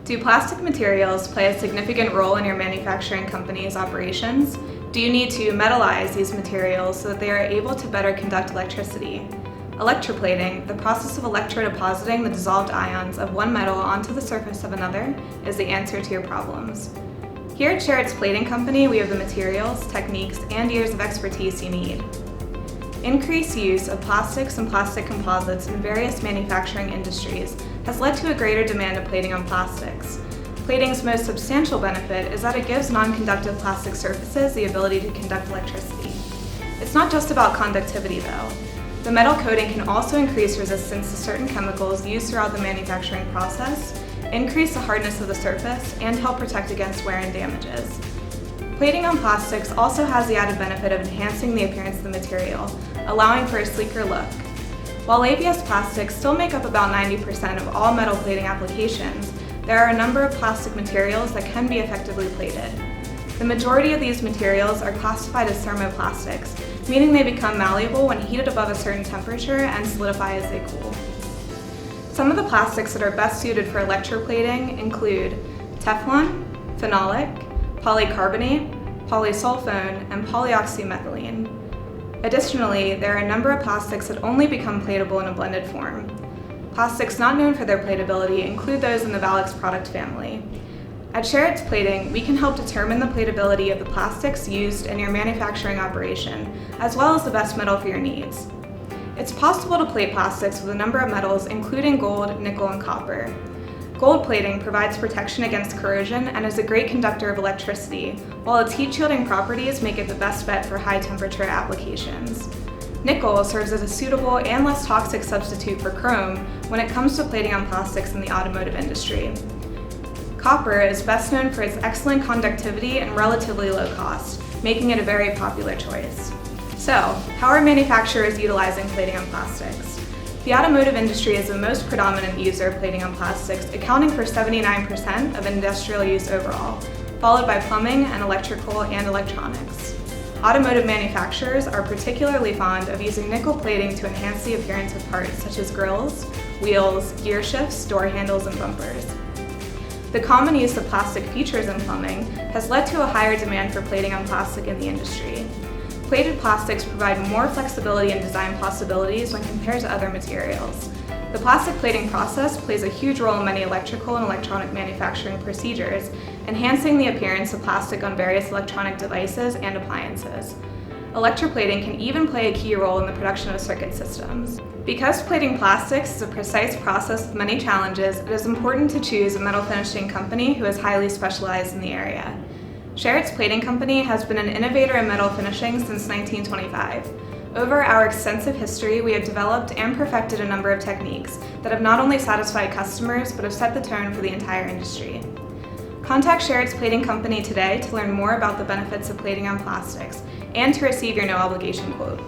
Do plastic materials play a significant role in your manufacturing company's operations? Do you need to metallize these materials so that they are able to better conduct electricity? Electroplating, the process of electrodepositing the dissolved ions of one metal onto the surface of another, is the answer to your problems. Here at Sherritt's Plating Company, we have the materials, techniques, and years of expertise you need. Increased use of plastics and plastic composites in various manufacturing industries has led to a greater demand of plating on plastics. Plating's most substantial benefit is that it gives non-conductive plastic surfaces the ability to conduct electricity. It's not just about conductivity though. The metal coating can also increase resistance to certain chemicals used throughout the manufacturing process, increase the hardness of the surface, and help protect against wear and damages. Plating on plastics also has the added benefit of enhancing the appearance of the material, allowing for a sleeker look. While ABS plastics still make up about 90% of all metal plating applications, there are a number of plastic materials that can be effectively plated. The majority of these materials are classified as thermoplastics, meaning they become malleable when heated above a certain temperature and solidify as they cool. Some of the plastics that are best suited for electroplating include Teflon, phenolic, polycarbonate, polysulfone, and polyoxymethylene. Additionally, there are a number of plastics that only become platable in a blended form. Plastics not known for their platability include those in the Valix product family. At Sherritt's Plating, we can help determine the platability of the plastics used in your manufacturing operation, as well as the best metal for your needs. It's possible to plate plastics with a number of metals including gold, nickel, and copper. Gold plating provides protection against corrosion and is a great conductor of electricity, while its heat-shielding properties make it the best bet for high-temperature applications. Nickel serves as a suitable and less toxic substitute for chrome when it comes to plating on plastics in the automotive industry. Copper is best known for its excellent conductivity and relatively low cost, making it a very popular choice. So, how are manufacturers utilizing plating on plastics? The automotive industry is the most predominant user of plating on plastics, accounting for 79% of industrial use overall, followed by plumbing and electrical and electronics. Automotive manufacturers are particularly fond of using nickel plating to enhance the appearance of parts such as grills, wheels, gear shifts, door handles, and bumpers. The common use of plastic features in plumbing has led to a higher demand for plating on plastic in the industry. Plated plastics provide more flexibility and design possibilities when compared to other materials. The plastic plating process plays a huge role in many electrical and electronic manufacturing procedures, enhancing the appearance of plastic on various electronic devices and appliances. Electroplating can even play a key role in the production of circuit systems. Because plating plastics is a precise process with many challenges, it is important to choose a metal finishing company who is highly specialized in the area. Sherritt's Plating Company has been an innovator in metal finishing since 1925. Over our extensive history, we have developed and perfected a number of techniques that have not only satisfied customers, but have set the tone for the entire industry. Contact Sherritt's Plating Company today to learn more about the benefits of plating on plastics and to receive your no-obligation quote.